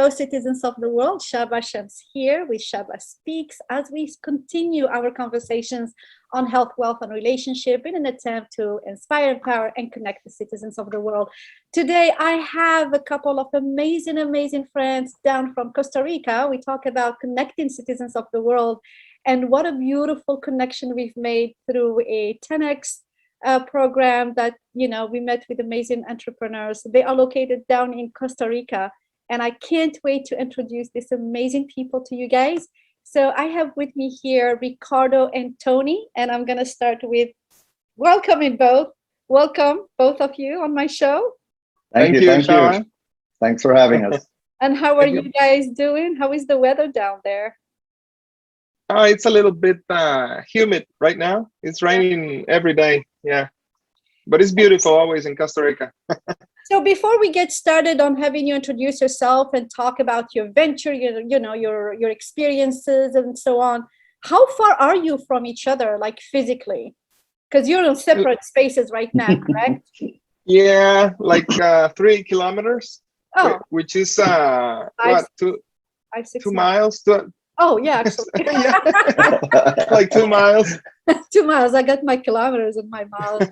Hello, citizens of the world. Shaba Shams here with Shaba Speaks as we continue our conversations on health, wealth, and relationship in an attempt to inspire, empower, and connect the citizens of the world. Today, I have a couple of amazing friends down from Costa Rica. We talk about connecting citizens of the world and what a beautiful connection we've made through a 10X program that, we met with amazing entrepreneurs. They are located down in Costa Rica. And I can't wait to introduce these amazing people to you guys. So I have with me here Ricardo and Tony, and I'm going to start with welcoming both. Welcome, both of you, on my show. Thank you. Thanks for having us. And how are you guys doing? How is the weather down there? It's a little bit humid right now. It's raining every day. Yeah. But it's beautiful always in Costa Rica. So before we get started on having you introduce yourself and talk about your venture, your experiences and so on, how far are you from each other, like physically? Because you're in separate spaces right now, correct? Yeah, like 3 kilometers, which is 2 miles? Oh, yeah, actually. Like 2 miles. 2 miles. I got my kilometers and my miles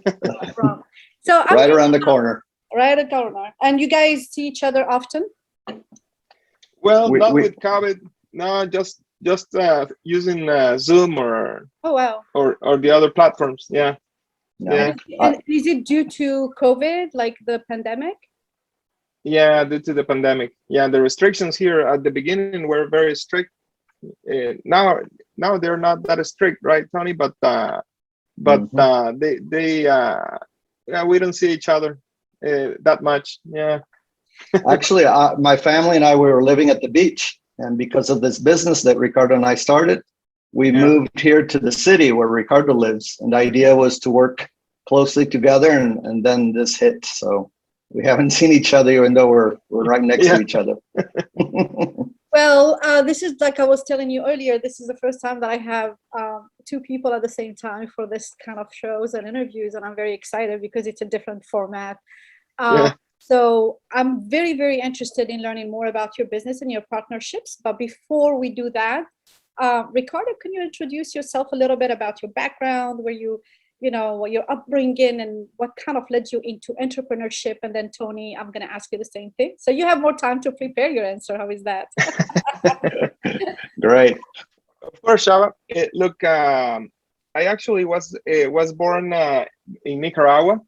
wrong. So right around the corner. Right at the corner. And you guys see each other often? Well, not with COVID. No, just using Zoom or or the other platforms. Yeah. And is it due to COVID, like the pandemic? Yeah, due to the pandemic. Yeah, the restrictions here at the beginning were very strict. Now they're not that strict, right, Tony? But we don't see each other that much. Yeah. Actually, my family and I, we were living at the beach, and because of this business that Ricardo and I started, we moved here to the city where Ricardo lives, and the idea was to work closely together, and then this hit. So we haven't seen each other, even though we're right next to each other. Well, this is, like I was telling you earlier, this is the first time that I have 2 people at the same time for this kind of shows and interviews, and I'm very excited because it's a different format. So I'm very interested in learning more about your business and your partnerships. But before we do that, Ricardo, can you introduce yourself a little bit about your background, where what your upbringing and what kind of led you into entrepreneurship? And then Tony, I'm going to ask you the same thing. So you have more time to prepare your answer. How is that? Great. Of course, Shaba. Look, I actually was born in Nicaragua.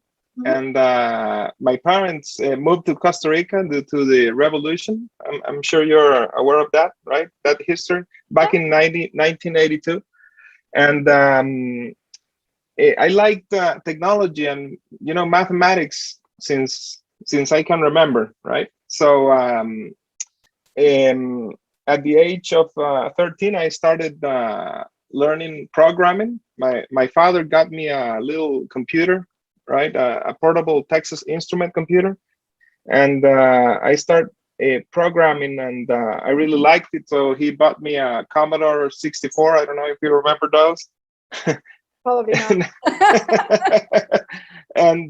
And my parents moved to Costa Rica due to the revolution. I'm sure you're aware of that, right? That history back in 1982. And I liked technology and mathematics since I can remember, right? So at the age of 13, I started learning programming. My father got me a little computer, right? A portable Texas Instrument computer, and I started programming, and I really liked it. So he bought me a Commodore 64. I don't know if you remember those. Probably not. And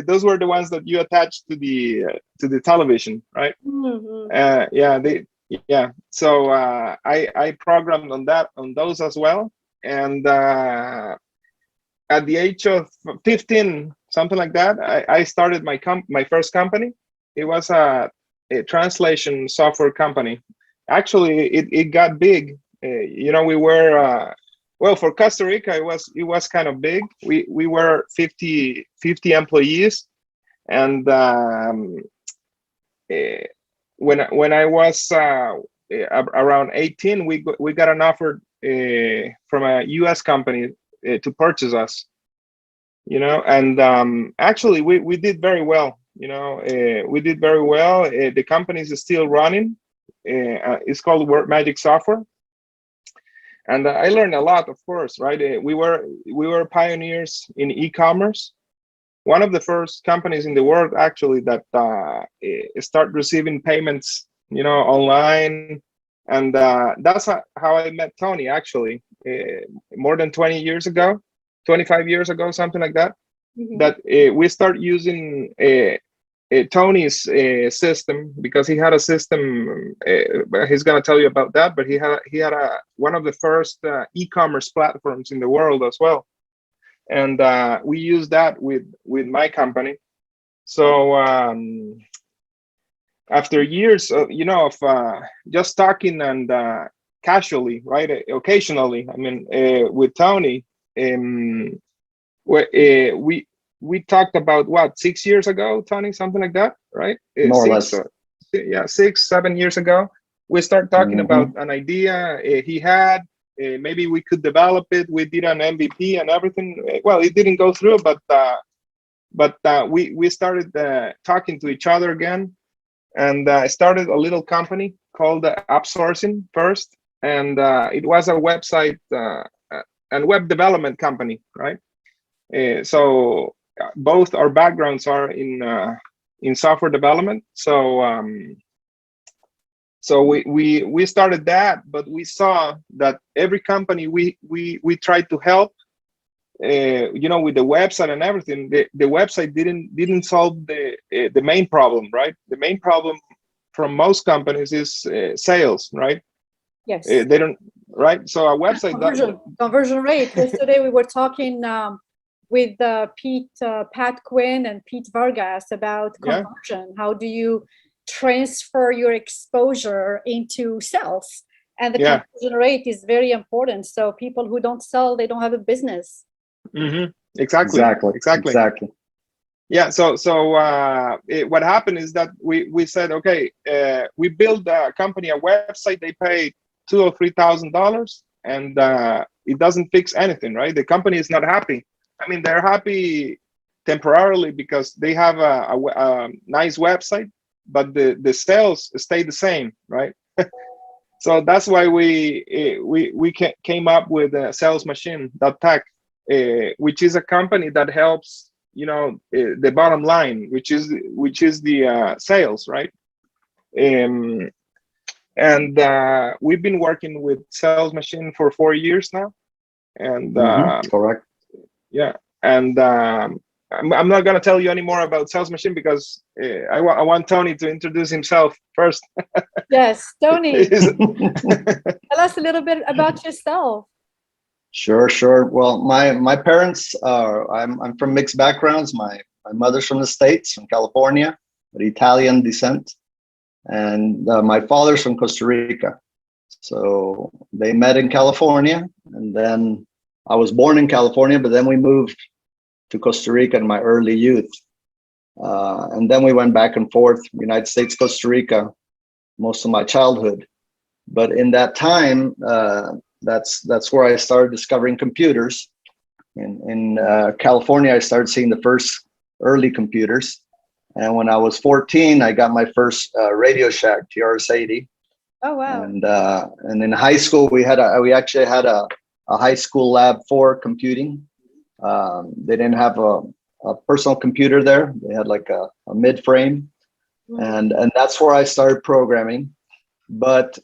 those were the ones that you attached to the television, right? So I programmed on those as well, and at the age of 15, something like that, I started my first company. It was a translation software company. Actually, it got big. We were for Costa Rica, it was kind of big. We were 50 employees, and when I was around 18, we got an offer from a U.S. company to purchase us, and actually we did very well. We did very well. The company is still running. It's called Word Magic Software. And I learned a lot, of course, right? We were pioneers in e-commerce. One of the first companies in the world, actually, that start receiving payments, online. And that's how I met Tony, actually, more than 20 years ago, 25 years ago, something like that. Mm-hmm. That we start using Tony's system, because he had a system. He's gonna tell you about that, but he had one of the first e-commerce platforms in the world as well, and we used that with my company. So after years, of just talking and casually, right, occasionally, I mean, with Tony, we talked about what, 6 years ago, Tony, something like that, right? More or less. Yeah, 6-7 years ago, we started talking about an idea he had. Maybe we could develop it. We did an MVP and everything. Well, it didn't go through, but we started talking to each other again, and started a little company called Upsourcing first, and it was a website and web development company, right? So both our backgrounds are in software development. So we started that, but we saw that every company we tried to help, with the website and everything, the website didn't solve the main problem, right? The main problem from most companies is sales, right? Yes. They don't, right? So a website conversion rate. Yesterday we were talking with Pat Quinn and Pete Vargas about conversion. Yeah. How do you transfer your exposure into sales? And the conversion rate is very important. So people who don't sell, they don't have a business. Mm-hmm. Exactly. Yeah. So what happened is that we said, okay, we build a company, a website. They pay $2,000 or $3,000, and it doesn't fix anything, right? The company is not happy. I mean, they're happy temporarily because they have a nice website, but the sales stay the same, right? So that's why we came up with SalesMachine.Tech, which is a company that helps, the bottom line, which is the sales, right? And we've been working with SalesMachine for 4 years now, and correct. Yeah, and I'm not gonna tell you any more about SalesMachine because I want Tony to introduce himself first. Yes, Tony, tell us a little bit about yourself. Sure. Well, my parents are, I'm from mixed backgrounds. My mother's from the States, from California, but Italian descent, and my father's from Costa Rica. So they met in California, and then I was born in California, but then we moved to Costa Rica in my early youth. And then we went back and forth, United States, Costa Rica, most of my childhood. But in that time, that's where I started discovering computers. In California, I started seeing the first early computers. And when I was 14, I got my first Radio Shack TRS-80. Oh, wow. And in high school, we actually had a high school lab for computing. They didn't have a personal computer there. They had like a mid-frame, and that's where I started programming. But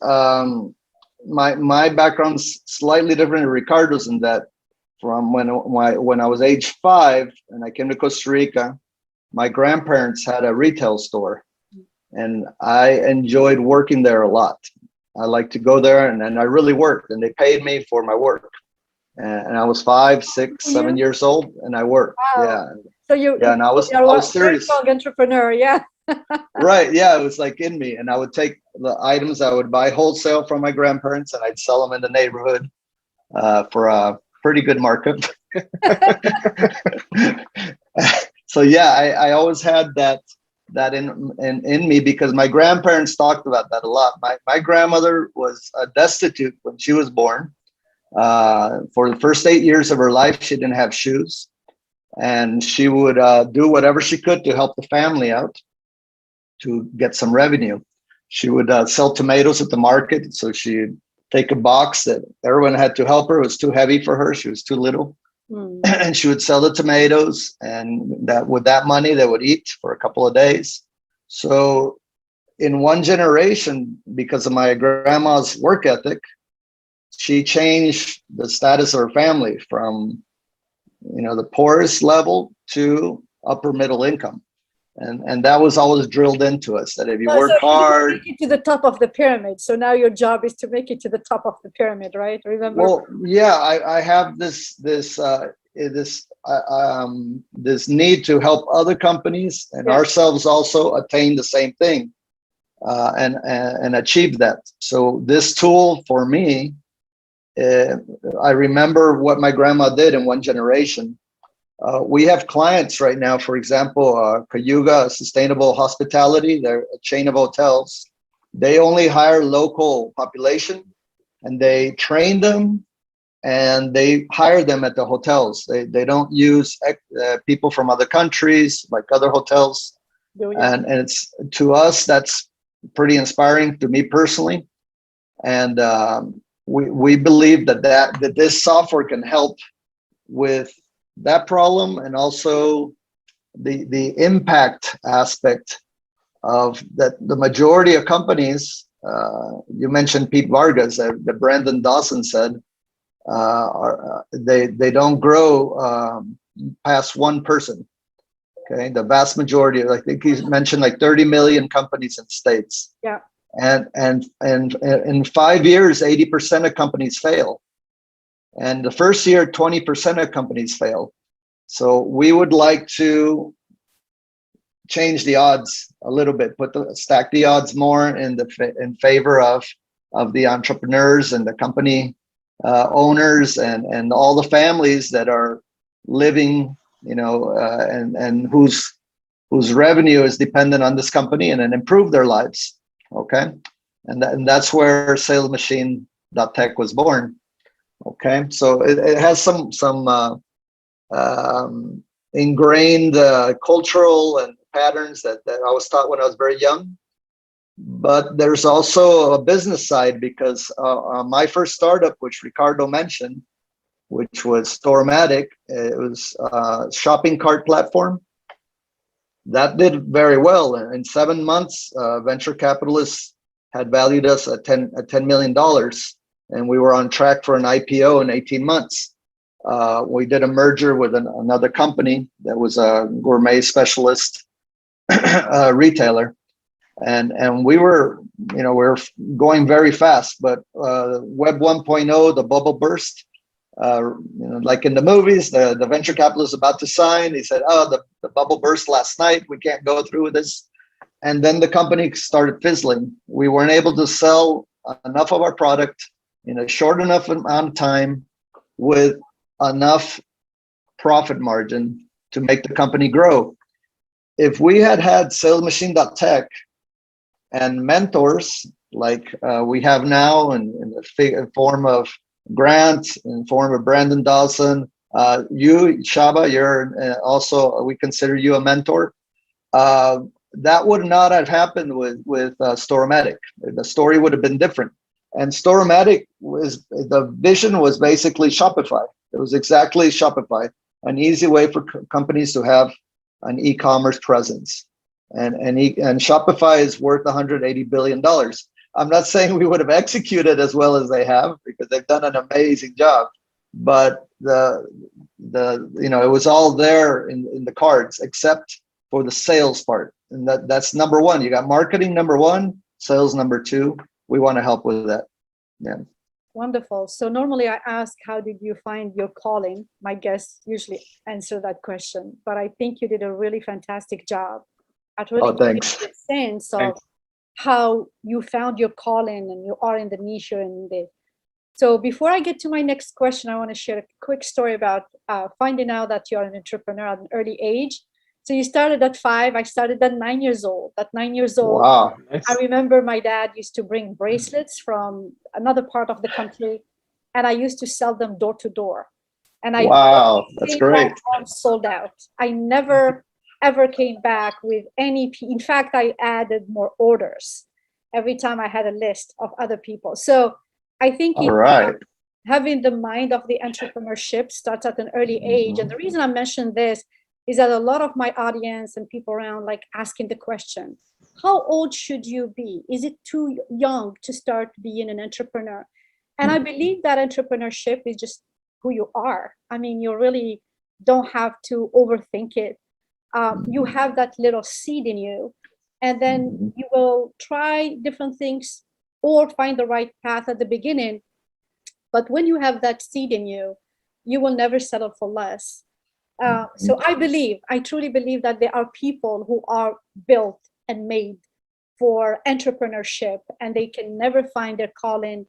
my background's slightly different than Ricardo's in that from when I was age 5 and I came to Costa Rica, my grandparents had a retail store, and I enjoyed working there a lot. I like to go there, and I really worked, and they paid me for my work. And I was 5, 6, 7 years old, and I worked. Wow. Yeah. So and I was serious. Young entrepreneur, yeah. Right. Yeah, it was like in me, and I would take the items I would buy wholesale from my grandparents, and I'd sell them in the neighborhood for a pretty good markup. So yeah, I always had that in me because my grandparents talked about that a lot. My grandmother was destitute when she was born. For the first 8 years of her life, she didn't have shoes, and she would do whatever she could to help the family out to get some revenue. She would sell tomatoes at the market, so she'd take a box that everyone had to help her. It was too heavy for her. She was too little. And she would sell the tomatoes, and that with that money they would eat for a couple of days. So in one generation, because of my grandma's work ethic, she changed the status of her family from the poorest level to upper middle income. And that was always drilled into us, that if you work So you hard. make it to the top of the pyramid. So now your job is to make it to the top of the pyramid, right? Remember? Well, yeah, I have this need to help other companies and ourselves also attain the same thing, and achieve that. So this tool for me, I remember what my grandma did in one generation. We have clients right now, for example, Cayuga Sustainable Hospitality, they're a chain of hotels. They only hire local population, and they train them and they hire them at the hotels. They don't use people from other countries like other hotels. And it's, to us, that's pretty inspiring, to me personally. And we believe that this software can help with that problem, and also the impact aspect of that. The majority of companies, you mentioned Pete Vargas, that Brandon Dawson said, they don't grow past one person. Okay, the vast majority, I think he mentioned like 30 million companies in the States. Yeah. And in 5 years, 80% of companies fail. And the first year, 20% of companies fail. So we would like to change the odds a little bit, stack the odds more in favor of the entrepreneurs and the company owners and all the families that are living, and whose revenue is dependent on this company, and then improve their lives. Okay, and that's where SalesMachine.Tech was born. Okay, so it has some ingrained cultural and patterns that I was taught when I was very young. But there's also a business side, because my first startup, which Ricardo mentioned, which was Stormatic, it was a shopping cart platform. That did very well. In 7 months, venture capitalists had valued us at $10 million. And we were on track for an IPO in 18 months. We did a merger with another company that was a gourmet specialist retailer, and we were going very fast. But Web 1.0, the bubble burst. Like in the movies, the venture capitalist is about to sign. He said, "Oh, the bubble burst last night. We can't go through with this." And then the company started fizzling. We weren't able to sell enough of our product in a short enough amount of time with enough profit margin to make the company grow. If we had SalesMachine.Tech and mentors like we have now, in the form of Grant, in form of Brandon Dawson, you, Shaba, you're also, we consider you a mentor. That would not have happened with Stormatic. The story would have been different. And Stormatic the vision was basically Shopify. It was exactly Shopify, an easy way for companies to have an e-commerce presence. And Shopify is worth $180 billion. I'm not saying we would have executed as well as they have, because they've done an amazing job. But it was all there in the cards, except for the sales part. And that's number one. You got marketing number one, sales number two. We want to help with that. Yeah. Wonderful. So normally I ask, how did you find your calling? My guests usually answer that question, but I think you did a really fantastic job at really giving a sense of how you found your calling, and you are in the niche you're in. So before I get to my next question, I want to share a quick story about finding out that you're an entrepreneur at an early age. So you started at 5. I started at 9 years old. At 9 years old, wow. I remember my dad used to bring bracelets from another part of the country, and I used to sell them door to door. And wow, that's great. Sold out. I never ever came back with any. In fact, I added more orders every time I had a list of other people. So I think having the mind of the entrepreneurship starts at an early age. And the reason I mentioned this is that a lot of my audience and people around like asking the question, how old should you be? Is it too young to start being an entrepreneur? And I believe that entrepreneurship is just who you are. I mean, you really don't have to overthink it. you have that little seed in you, and then you will try different things or find the right path at the beginning. But when you have that seed in you, you will never settle for less. So I truly believe that there are people who are built and made for entrepreneurship, and they can never find their calling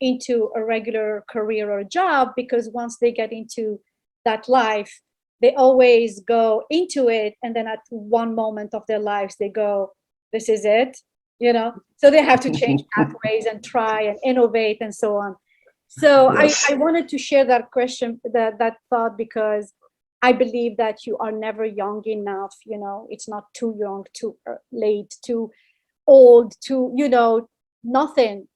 into a regular career or job, because once they get into that life, they always go into it, and then at one moment of their lives they go, this is it, so they have to change pathways and try and innovate and so on. So Yes. I wanted to share that question, that thought, because I believe that you are never young enough. It's not too young, too late, too old, too nothing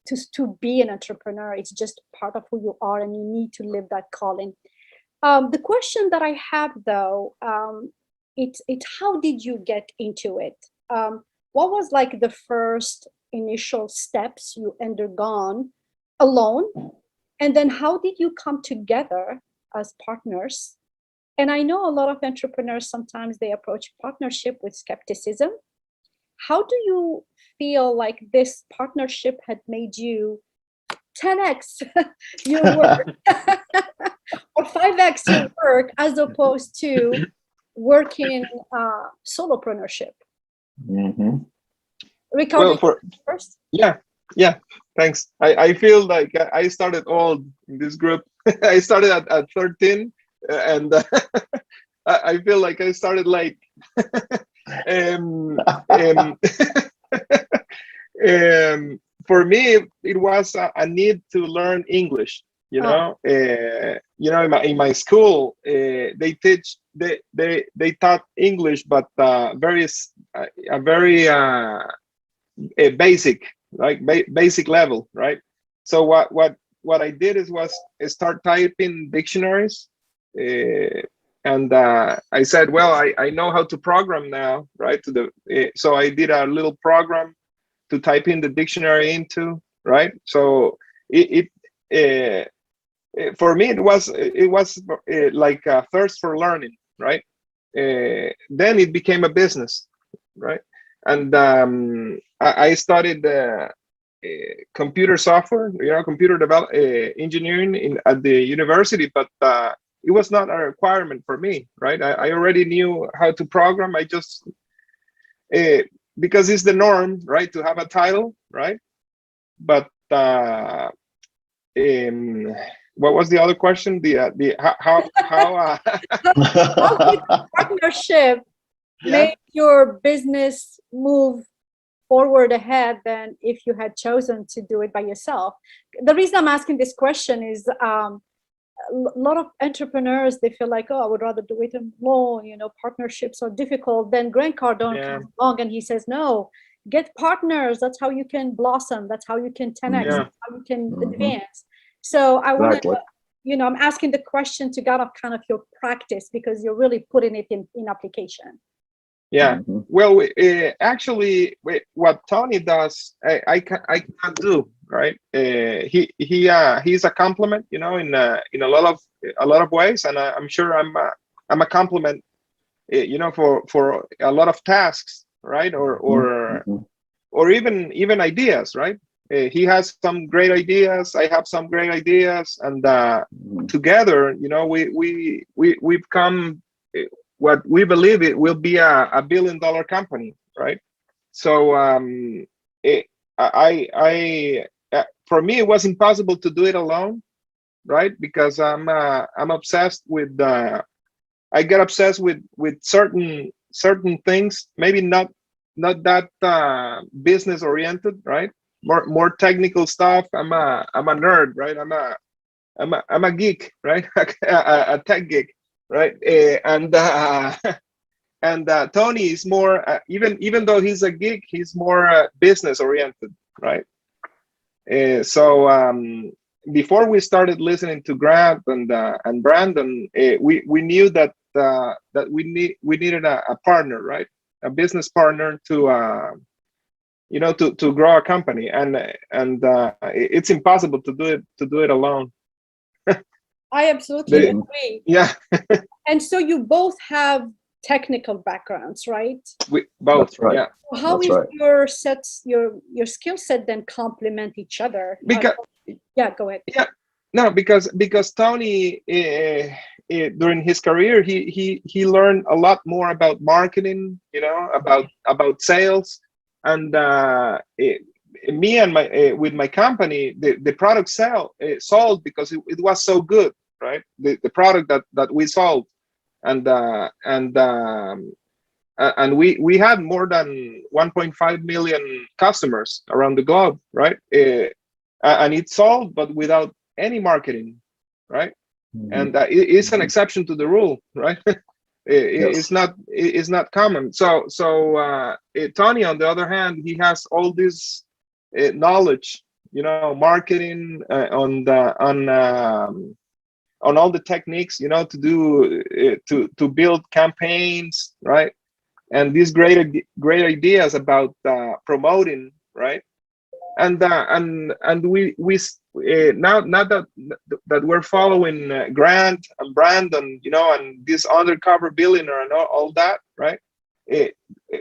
to be an entrepreneur. It's just part of who you are, and you need to live that calling. The question that I have, though, it's how did you get into it? What was like the first initial steps you undergone alone, and then how did you come together as partners? And I know a lot of entrepreneurs, sometimes they approach partnership with skepticism. How do you feel like this partnership had made you 10x your work or 5x your work, as opposed to working solopreneurship? Ricardo, Well, first. yeah, thanks. I feel like I started old in this group. I started at 13, and I feel like I started late. For me, it was a need to learn English. In my school, they taught English, but very basic, like basic level, right? So what I did was start typing dictionaries, and I said, well, I know how to program now, right? So I did a little program to type in the dictionary into, right? So for me it was like a thirst for learning, right? Then it became a business, right? And I studied computer software, computer engineering at the university, but it was not a requirement for me, right? I already knew how to program. I just because it's the norm, right, to have a title, right? But what was the other question? How How did partnership make your business move forward ahead than if you had chosen to do it by yourself? The reason I'm asking this question is a lot of entrepreneurs, they feel like, I would rather do it alone. Partnerships are difficult. Then Grant Cardone comes along and he says, no, get partners. That's how you can blossom. That's how you can 10x. That's how you can advance. So I want to, I'm asking the question to kind of your practice, because you're really putting it in application. Yeah. Well, actually, what Tony does, I can't do, right? He's a compliment, in a lot of ways, and I'm sure I'm a compliment, for a lot of tasks, right? Or even ideas, right? He has some great ideas. I have some great ideas, and together, we've come. What we believe it will be a $1 billion company, right? So for me, it was impossible to do it alone, right? Because I'm obsessed with I get obsessed with certain things, maybe not that business oriented, right? More technical stuff. I'm a nerd, right? I'm a geek, right? a tech geek. Right, and Tony is more even though he's a geek, he's more business oriented, right? So before we started listening to Grant and Brandon, we knew that we needed a partner, right? A business partner to to grow a company, and it's impossible to do it alone. I absolutely agree. Yeah. And so you both have technical backgrounds, right? We both, That's right. yeah. How That's is right. your skill set then complement each other? Because Yeah, go ahead. yeah, no, because Tony during his career he learned a lot more about marketing, about sales, and me and my with my company, the product sold because it was so good, right? The product that we sold, and we had more than 1.5 million customers around the globe, right? And it sold, but without any marketing, right? Mhm. And it's an exception to the rule, right? It's not common. So Tony, on the other hand, he has all this knowledge, marketing on all the techniques, to do to build campaigns, right? And these great ideas about promoting, right? And we now that we're following Grant and Brandon, and this undercover billionaire and all that, right?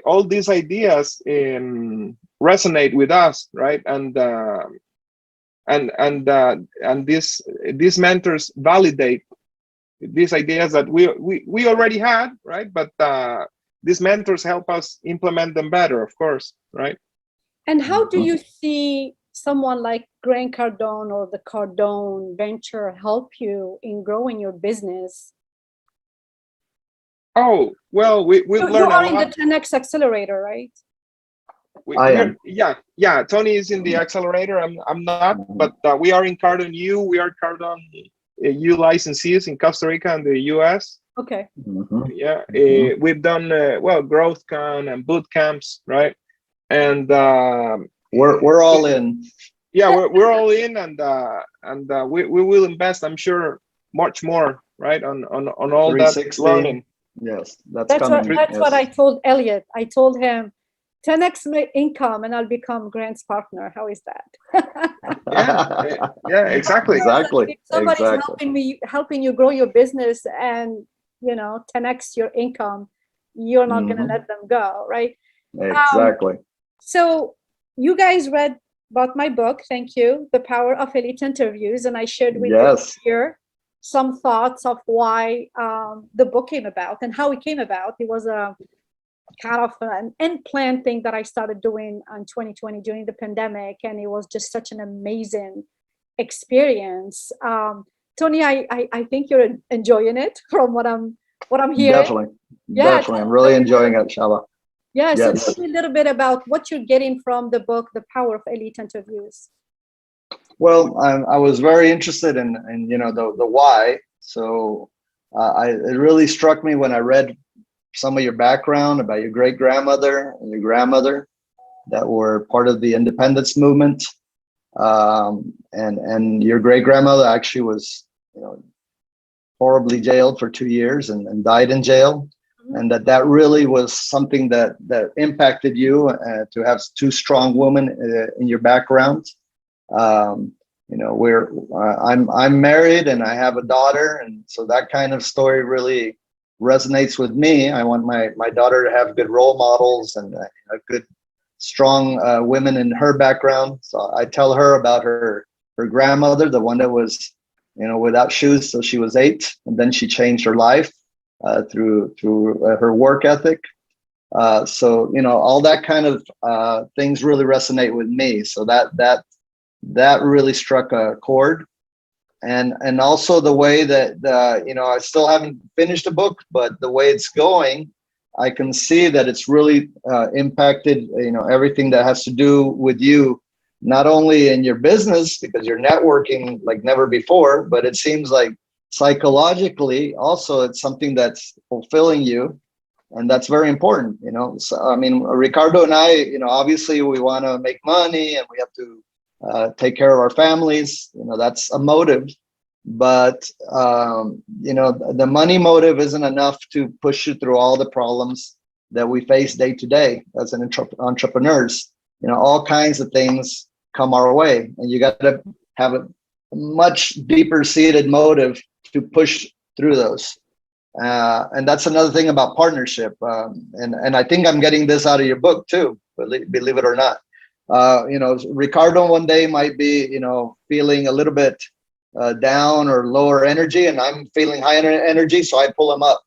All these ideas resonate with us, right? And these mentors validate these ideas that we already had, right? But these mentors help us implement them better, of course, right? And how do you see someone like Grant Cardone or the Cardone Venture help you in growing your business? Oh, well, we've You learned a are in the lot. 10X accelerator, right? I am. Yeah. Tony is in the accelerator. I'm not, but we are in Cardone U. We are Cardone U licensees in Costa Rica and the US. Okay. Mhm. Yeah, we've done growth con and boot camps, right? And We're all in. yeah, we're all in, and we will invest, I'm sure, much more, right, on all that 360. learning. Yes, that's That's coming. what I told Elliot. I told him 10X income and I'll become Grant's partner. How is that? Yeah, exactly. Exactly. If somebody's Exactly. helping you grow your business and 10X your income, you're not going to let them go, right? Exactly. So you guys read about my book, thank you, The Power of Elite Interviews, and I shared with you here some thoughts of why the book came about and how it came about. It was a kind of an end plan thing that I started doing in 2020 during the pandemic, and it was just such an amazing experience. Tony, I think you're enjoying it from what I'm hearing. Definitely. Yeah, Definitely. I'm really enjoying it, Shaba. Yeah, so Yes. tell me a little bit about what you're getting from the book, The Power of Elite Interviews. Well, I was very interested in the why. So it really struck me when I read some of your background about your great grandmother and your grandmother that were part of the independence movement, and your great grandmother actually was horribly jailed for 2 years and died in jail. And that really was something that impacted you to have two strong women in your background. I'm married and I have a daughter, and so that kind of story really resonates with me. I want my daughter to have good role models and good, strong women in her background. So I tell her about her grandmother, the one that was without shoes till she was 8, and then she changed her life through her work ethic. So all that kind of things really resonate with me. So that really struck a chord, and also the way that I still haven't finished the book, but the way it's going, I can see that it's really impacted everything that has to do with you, not only in your business because you're networking like never before, but it seems like psychologically also it's something that's fulfilling you, and that's very important. So I mean, Ricardo and I, obviously we want to make money and we have to take care of our families. That's a motive, but the money motive isn't enough to push you through all the problems that we face day to day as an entrepreneurs. All kinds of things come our way, and you got to have a much deeper seated motive to push through those. And that's another thing about partnership. And I think I'm getting this out of your book too, believe it or not. Ricardo one day might be, feeling a little bit down or lower energy, and I'm feeling high energy, so I pull him up.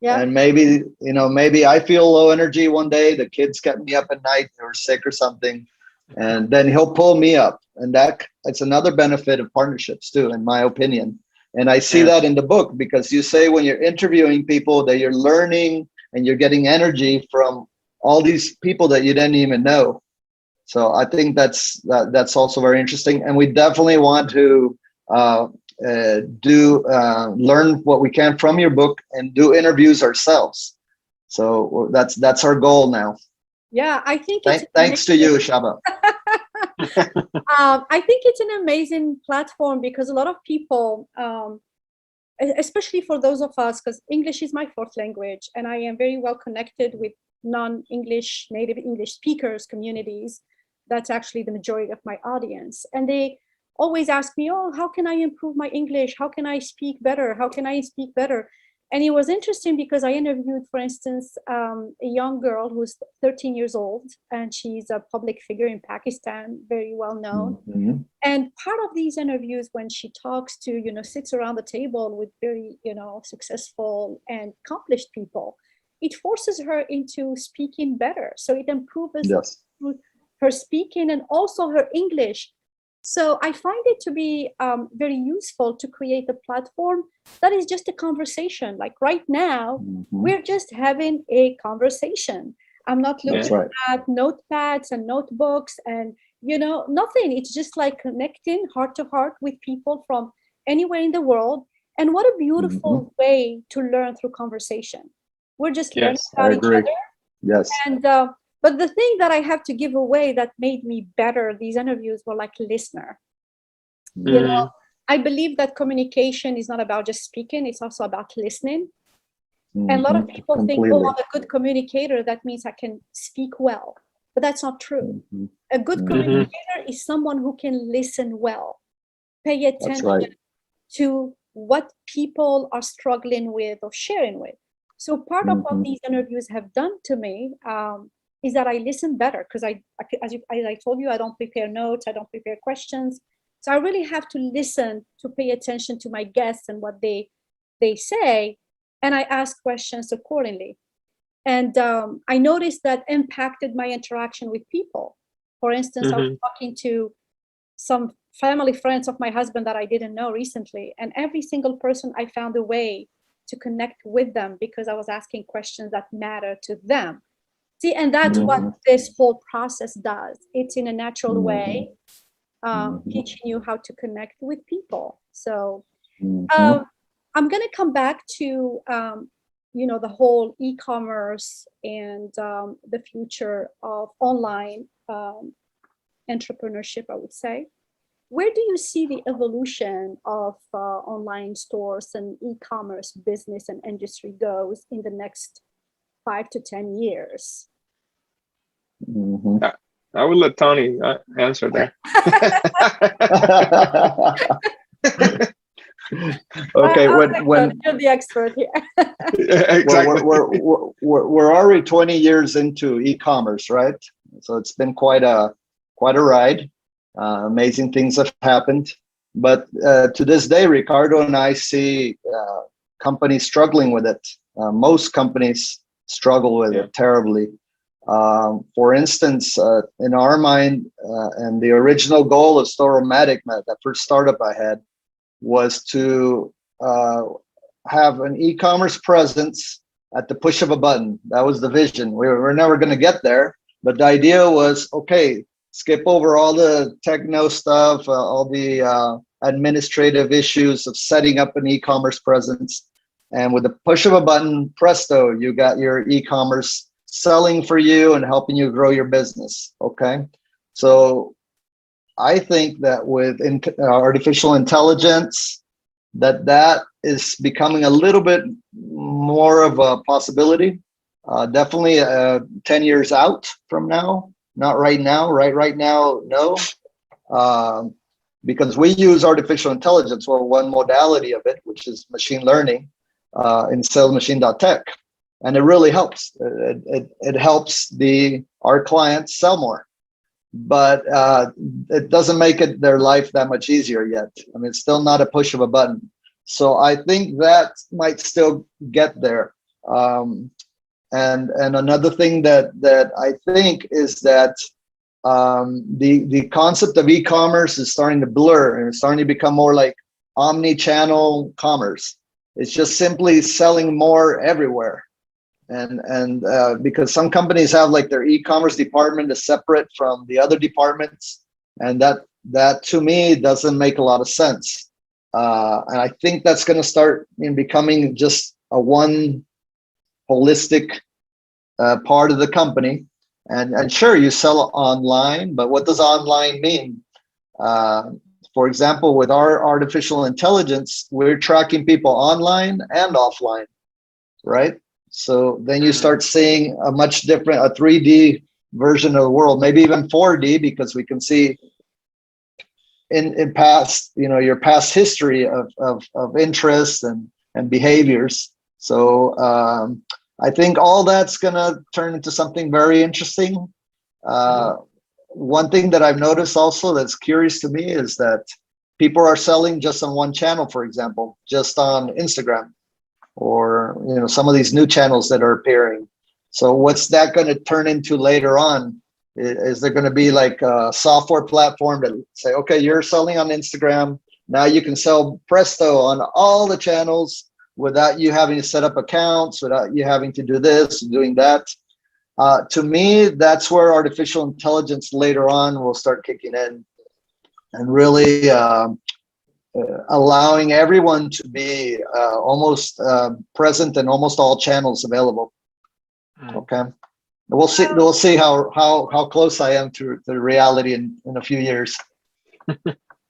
Yeah. And maybe I feel low energy one day, the kids kept me up at night, they were sick or something, and then he'll pull me up. And that's another benefit of partnerships too, in my opinion. And I see that in the book, because you say when you're interviewing people that you're learning and you're getting energy from all these people that you didn't even know. So I think that's also very interesting. And we definitely want to learn what we can from your book and do interviews ourselves. So that's our goal now. Yeah, I think thanks to you, Shaba. I think it's an amazing platform, because a lot of people, especially for those of us, because English is my fourth language, and I am very well connected with non-English, native English speakers communities. That's actually the majority of my audience. And they always ask me, oh, how can I improve my English? How can I speak better? How can I speak better? And it was interesting because I interviewed, for instance, a young girl who's 13 years old, and she's a public figure in Pakistan, very well known. Mm-hmm. And part of these interviews, when she talks to, sits around the table with very, successful and accomplished people, it forces her into speaking better. So it improves her speaking and also her English. So I find it to be very useful to create a platform that is just a conversation. Like right now, we're just having a conversation. I'm not looking at notepads and notebooks and, nothing. It's just like connecting heart to heart with people from anywhere in the world. And what a beautiful way to learn through conversation. We're just learning about each other. Yes. And but the thing that I have to give away that made me better, these interviews were like listener. I believe that communication is not about just speaking, it's also about listening. And a lot of people think, oh, I'm a good communicator, that means I can speak well. But that's not true. A good communicator is someone who can listen well, pay attention to what people are struggling with or sharing with. So part of what these interviews have done to me is that I listen better, because as I told you, I don't prepare notes, I don't prepare questions. So I really have to listen to pay attention to my guests and what they say, and I ask questions accordingly. And I noticed that impacted my interaction with people. For instance, I was talking to some family friends of my husband that I didn't know recently, and every single person I found a way to connect with them because I was asking questions that matter to them. See, and that's what this whole process does. It's in a natural way, teaching you how to connect with people. So I'm going to come back to, the whole e-commerce and the future of online entrepreneurship, I would say. Where do you see the evolution of online stores and e-commerce business and industry goes in the next 5 to 10 years? I will let Tony answer that. Okay, when you're the expert here. Exactly. We're already 20 years into e-commerce, right? So it's been quite a ride. Amazing things have happened, but to this day, Ricardo and I see companies struggling with it. Most companies struggle with it terribly. For instance, in our mind, and the original goal of Storomatic, that first startup I had, was to have an e-commerce presence at the push of a button. That was the vision. We were never going to get there, but the idea was, okay, skip over all the techno stuff, all the administrative issues of setting up an e-commerce presence. And with the push of a button, presto, you got your e-commerce selling for you and helping you grow your business. Okay. So I think that with artificial intelligence, that is becoming a little bit more of a possibility. Definitely 10 years out from now. Not right now. Right now, no. Because we use artificial intelligence, or one modality of it, which is machine learning. in SalesMachine.Tech, and it really helps. It helps our clients sell more, but it doesn't make their life that much easier yet. I mean, it's still not a push of a button. So I think that might still get there. And another thing that I think is that the concept of e-commerce is starting to blur, and it's starting to become more like omni-channel commerce. It's just simply selling more everywhere. And because some companies have like their e-commerce department is separate from the other departments, and that to me doesn't make a lot of sense. And I think that's going to start becoming just a one holistic part of the company. And sure, you sell online, but what does online mean? For example, with our artificial intelligence, we're tracking people online and offline, right? So then you start seeing a much different, a 3D version of the world, maybe even 4D, because we can see in past, your past history of interests and behaviors. So I think all that's gonna turn into something very interesting. One thing that I've noticed also that's curious to me is that people are selling just on one channel, for example, just on Instagram, or some of these new channels that are appearing. So what's that going to turn into later on? Is there going to be like a software platform that say, okay, you're selling on Instagram, now you can sell presto on all the channels without you having to set up accounts, without you having to do this, doing that? To me, that's where artificial intelligence later on will start kicking in and really allowing everyone to be almost present in almost all channels available. Okay, we'll see. We'll see how close I am to the reality in a few years.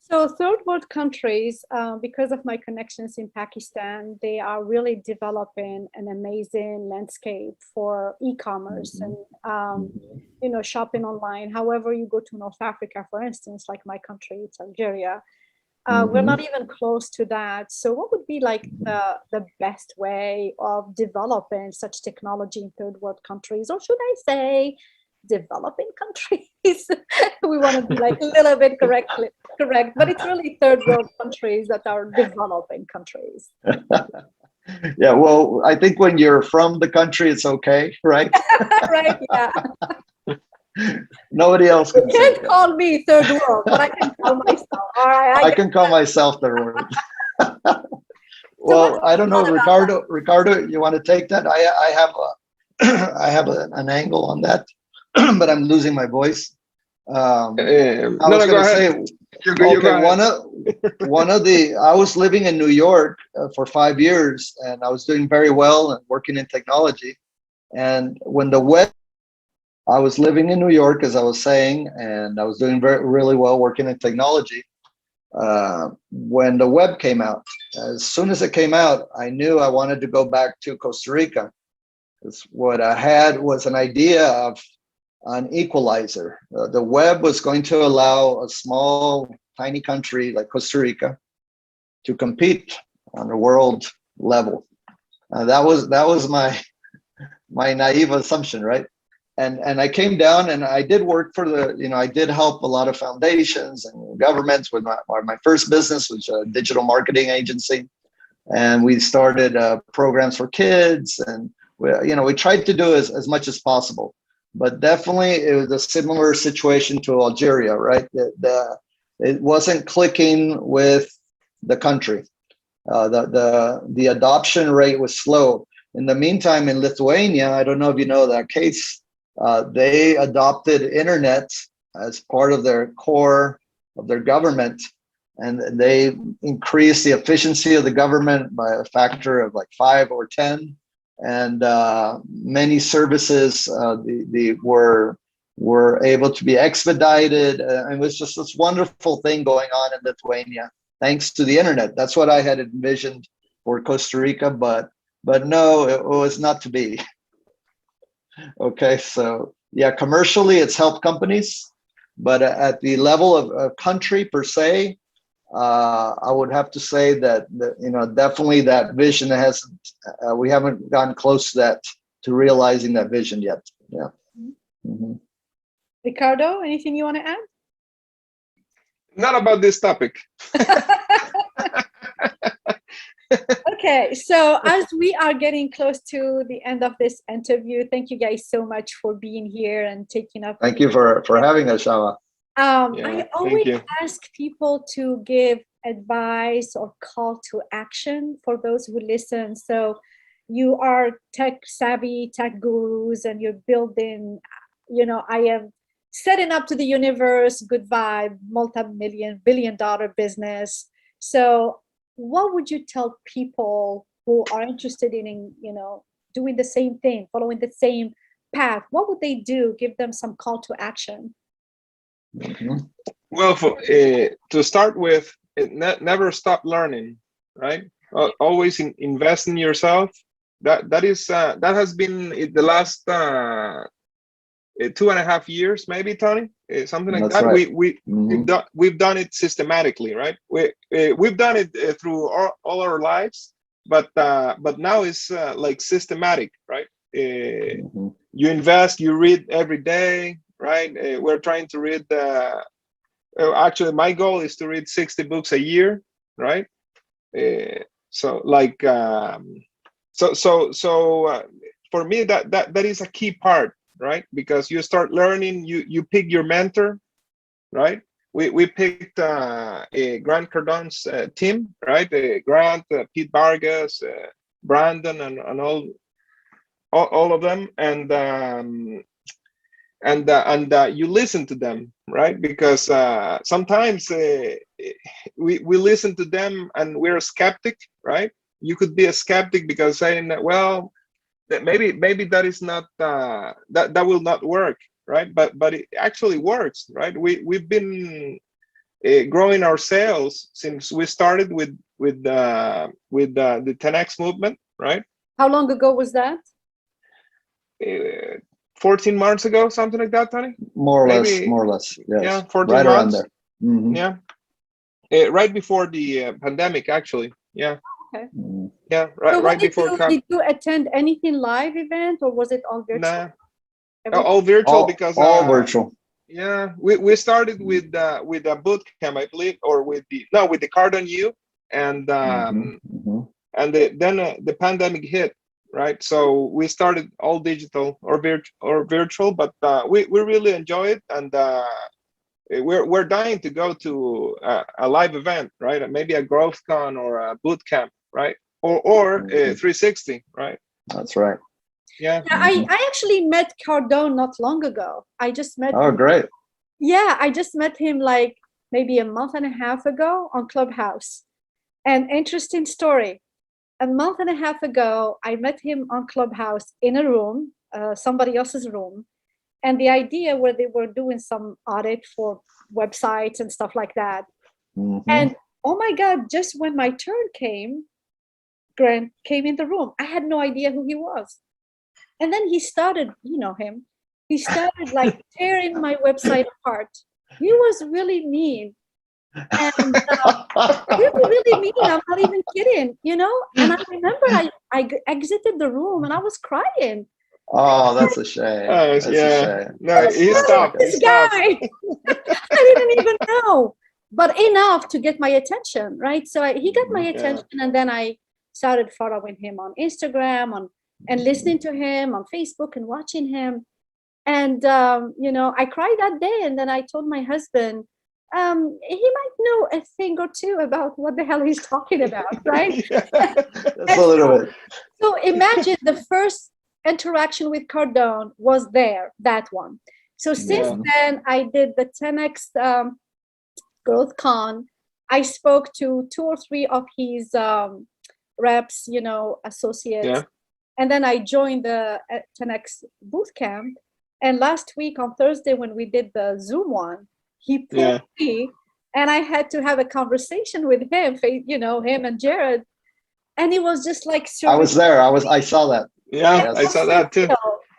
So third world countries, because of my connections in Pakistan, they are really developing an amazing landscape for e-commerce and shopping online. However, you go to North Africa, for instance, like my country, it's Algeria. We're not even close to that. So what would be like the best way of developing such technology in third world countries, or should I say developing countries? We want to be like a little bit correct, but it's really third world countries that are developing countries. Yeah, well, I think when you're from the country, it's okay, right? Right, yeah. Nobody else can. You can't call me third world, but I can call myself. All right, I can call myself third world. Well, I don't know, Ricardo, you want to take that? I have an angle on that, but I'm losing my voice. I was going to say, I was living in New York for 5 years, and I was doing very well and working in technology. And when I was living in New York, as I was saying, and I was doing really well working in technology. When the web came out, as soon as it came out, I knew I wanted to go back to Costa Rica. Because what I had was an idea of an equalizer. The web was going to allow a small, tiny country like Costa Rica to compete on a world level. That was my naive assumption, right? And I came down and I did work for I did help a lot of foundations and governments with my first business, which was a digital marketing agency. And we started programs for kids, and we tried to do as much as possible. But definitely it was a similar situation to Algeria, right? It wasn't clicking with the country. The adoption rate was slow. In the meantime, in Lithuania, I don't know if you know that case, they adopted internet as part of their core of their government, and they increased the efficiency of the government by a factor of like 5 or 10. And many services were able to be expedited. And it was just this wonderful thing going on in Lithuania, thanks to the internet. That's what I had envisioned for Costa Rica, but no, it was not to be. Okay, so yeah, commercially it's helped companies, but at the level of country per se, I would have to say that, definitely that vision hasn't, we haven't gotten close to realizing that vision yet. Yeah. Mm-hmm. Ricardo, anything you want to add? Not about this topic. Okay, so as we are getting close to the end of this interview, thank you guys so much for being here and taking up. Thank you for having us, Shaba. I always ask people to give advice or call to action for those who listen. So you are tech savvy, tech gurus, and you're building, I am setting up to the universe, good vibe, multi-billion-dollar business. So what would you tell people who are interested in, doing the same thing, following the same path? What would they do? Give them some call to action. Mm-hmm. Well, to start with, never stop learning, right? Always invest in yourself. That has been the last 2.5 years, maybe, Tony, something like that. Right. We've done it systematically, right? We've done it through all our lives, but now it's like systematic, right? You invest, you read every day, right? We're trying to read. Actually, my goal is to read 60 books a year, right? So for me, that is a key part. Right, because you start learning, you pick your mentor, right? We picked Grant Cardone's team, right? Grant, Pete Vargas, Brandon, and all of them, and you listen to them, right? Because sometimes we listen to them and we're a skeptic, right? You could be a skeptic because saying that, well, that maybe that is not that will not work, right? But it actually works, right? We've been growing our sales since we started with the 10x movement, right? How long ago was that? 14 months ago, something like that, Tony. More or less. Yes. Yeah, 14 right months. Around there. Mm-hmm. Yeah, right before the pandemic, actually. Yeah. Okay. Yeah, right before. Did you attend anything live event, or was it all virtual? Nah, all virtual because all virtual. Yeah, we started with a boot camp, I believe, or with the Cardone U, and then the pandemic hit, right? So we started all digital or virtual, but we really enjoy it, and we're dying to go to a live event, right? Maybe a growth con or a boot camp, right? Or 360, right? That's right. Yeah. I actually met Cardone not long ago. I just met him. Great. Yeah, I just met him like maybe a month and a half ago on Clubhouse. An interesting story. A month and a half ago, I met him on Clubhouse in a room, somebody else's room. And the idea where they were doing some audit for websites and stuff like that. And oh my God, just when my turn came, Grant came in the room. I had no idea who he was. And then he started, him, he started like tearing my website apart. He was really mean. And really mean. I'm not even kidding, And I remember I exited the room and I was crying. Oh, that's a shame. That's a shame. No, he stopped. This guy. I didn't even know, but enough to get my attention, right? So he got my attention, and then I started following him on Instagram, and listening to him on Facebook and watching him. And I cried that day, and then I told my husband, he might know a thing or two about what the hell he's talking about, right? Just a little bit. So imagine the first interaction with Cardone was that one. So since then, I did the 10X Growth Con. I spoke to 2 or 3 of his reps, associates. Yeah. And then I joined the 10X Bootcamp. And last week on Thursday, when we did the Zoom one, he pulled me, and I had to have a conversation with him, him and Jared. And it was just like surreal. I was there. I saw that. Yeah, I saw that too.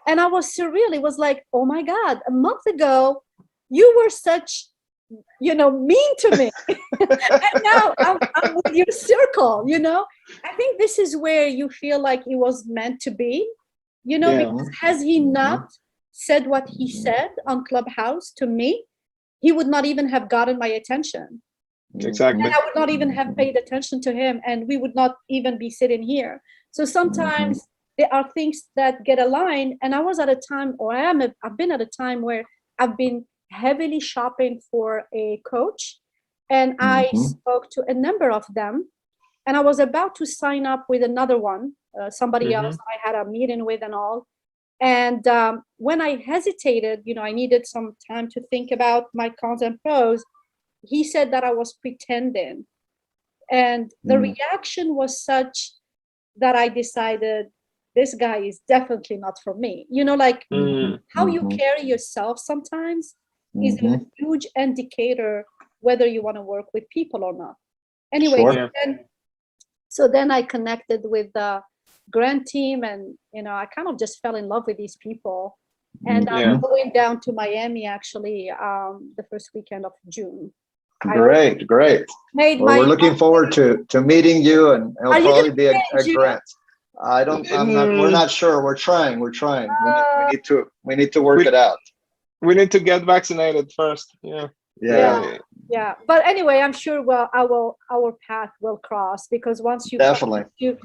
And I was surreal. It was like, oh my God, a month ago, you were such, mean to me. And now I'm with your circle, you know. I think this is where you feel like it was meant to be, you know, because has he not said what he said on Clubhouse to me, he would not even have gotten my attention. Exactly. And I would not even have paid attention to him, and we would not even be sitting here. So sometimes there are things that get aligned, and I was at a time, or I've been at a time where I've been heavily shopping for a coach, and I spoke to a number of them, and I was about to sign up with another one, somebody else I had a meeting with and all. And when I hesitated, you know, I needed some time to think about my cons and pros. He said that I was pretending. And the reaction was such that I decided this guy is definitely not for me. You know, like how you carry yourself sometimes is a huge indicator whether you want to work with people or not. Anyway, so then I connected with the grant team, and, you know, I kind of just fell in love with these people. And I'm going down to Miami actually the first weekend of June. Great. We're looking forward to meeting you, and it'll probably be a grant. We're not sure. We're trying. We need to work it out. We need to get vaccinated first. Yeah. But anyway, I'm sure our path will cross, because once you definitely to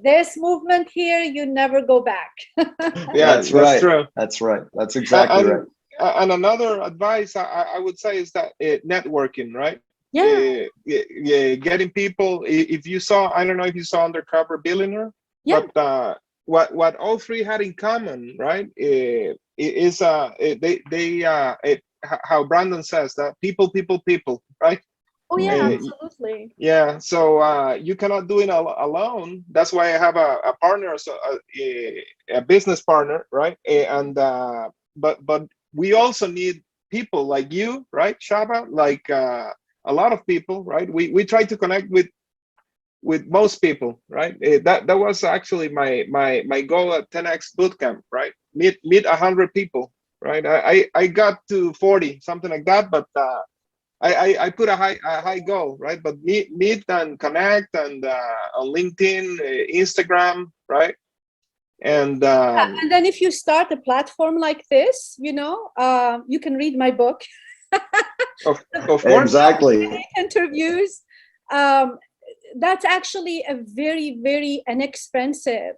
this movement here, you never go back. That's right. True. That's right. That's exactly right. And another advice I would say is that networking, right? Getting people. If you saw, I don't know if you saw Undercover Billionaire, but what all three had in common, right? Is how Brandon says that people, right? Oh yeah, absolutely. Yeah, so you cannot do it alone. That's why I have a partner, so a business partner, right? And but we also need people like you, right, Shaba? Like a lot of people, right? We try to connect with most people, right? That was actually my goal at 10X Bootcamp, right? Meet 100 people, right? I got to 40, something like that, but I put a high goal, right? But meet and connect, and on LinkedIn, Instagram, right? And then if you start a platform like this, you know, you can read my book. Of course. Exactly. Interviews. That's actually a very, very inexpensive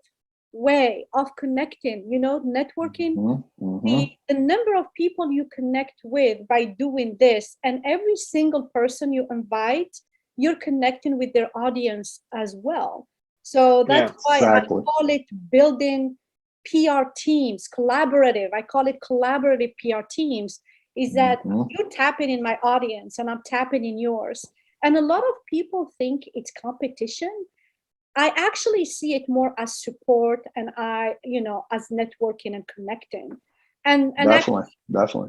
way of connecting, you know, networking. The number of people you connect with by doing this, and every single person you invite, you're connecting with their audience as well. So that's why I call it building PR teams, collaborative. I call it collaborative PR teams, is that you're tapping in my audience and I'm tapping in yours. And a lot of people think it's competition. I actually see it more as support, and as networking and connecting. And definitely.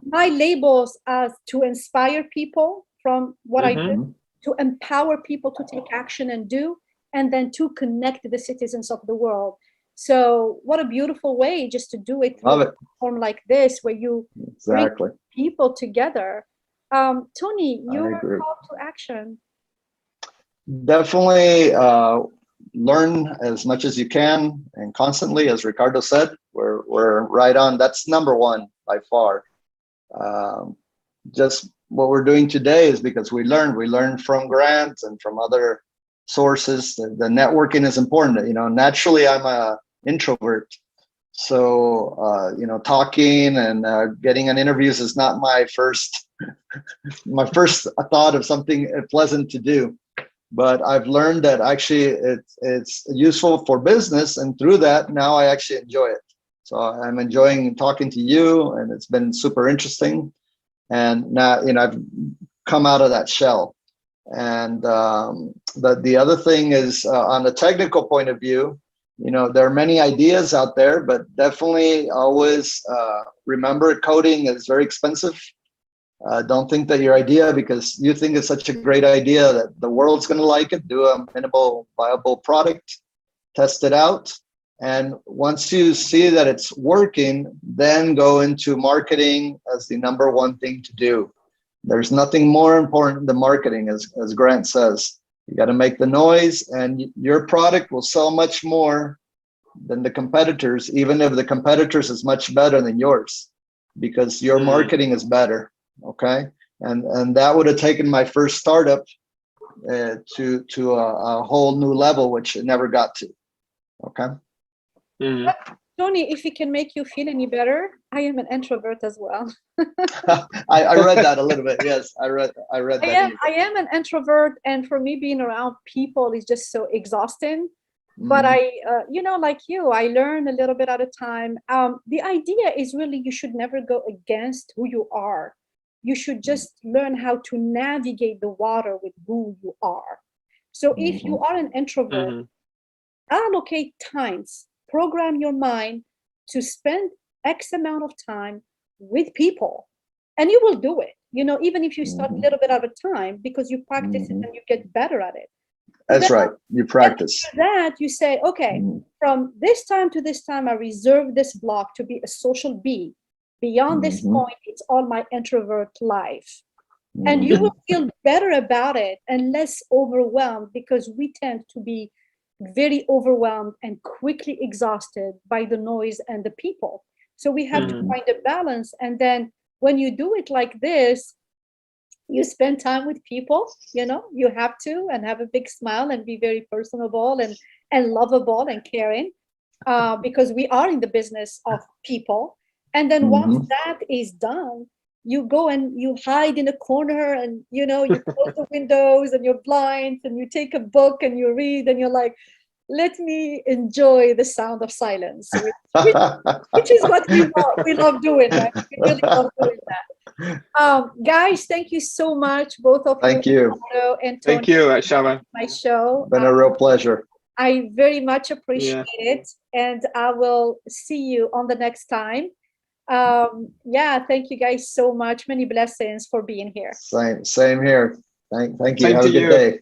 My labels as to inspire people from what I do, to empower people to take action and do, and then to connect the citizens of the world. So what a beautiful way just to do it through a platform like this, where you bring people together. Tony, your call to action. Definitely learn as much as you can, and constantly, as Ricardo said, we're right on. That's number one by far. Just what we're doing today is because we learned from grants and from other sources. The networking is important. You know, naturally I'm a introvert, so talking and getting on interviews is not my first thought of something pleasant to do. But I've learned that actually it's useful for business, and through that now I actually enjoy it. So I'm enjoying talking to you, and it's been super interesting. And now I've come out of that shell. And the other thing is on a technical point of view, there are many ideas out there, but definitely always remember coding is very expensive. Don't think that your idea, because you think it's such a great idea, that the world's going to like it. Do a minimal viable product, test it out. And once you see that it's working, then go into marketing as the number one thing to do. There's nothing more important than marketing, as Grant says. You got to make the noise, and your product will sell much more than the competitors, even if the competitors is much better than yours, because your marketing is better. Okay. And that would have taken my first startup to a whole new level, which it never got to. Okay. Tony, if it can make you feel any better, I am an introvert as well. I read that a little bit. Yes, I read that. I am an introvert, and for me, being around people is just so exhausting. But I, like you, I learn a little bit at a time. The idea is really you should never go against who you are. You should just learn how to navigate the water with who you are. So if you are an introvert, allocate times, program your mind to spend X amount of time with people, and you will do it. Even if you start a little bit at a time, because you practice it and you get better at it. That's right. You practice. After that, you say, okay, from this time to this time, I reserve this block to be a social being. Beyond this point, it's all my introvert life. And you will feel better about it and less overwhelmed, because we tend to be very overwhelmed and quickly exhausted by the noise and the people. So we have to find a balance. And then when you do it like this, you spend time with people, you have to, and have a big smile and be very personable and lovable and caring, because we are in the business of people. And then once that is done, you go and you hide in a corner, and you close the windows and your blinds, and you take a book and you read, and you're like, let me enjoy the sound of silence, which is what we love doing, right? We really love doing that. Guys, thank you so much, both of you. Thank you. And Tony, thank you, Shaba. My show. Been a real pleasure. I very much appreciate it, and I will see you on the next time. Thank you guys so much. Many blessings for being here. Same here. Thank you. Same Have to a good you. day.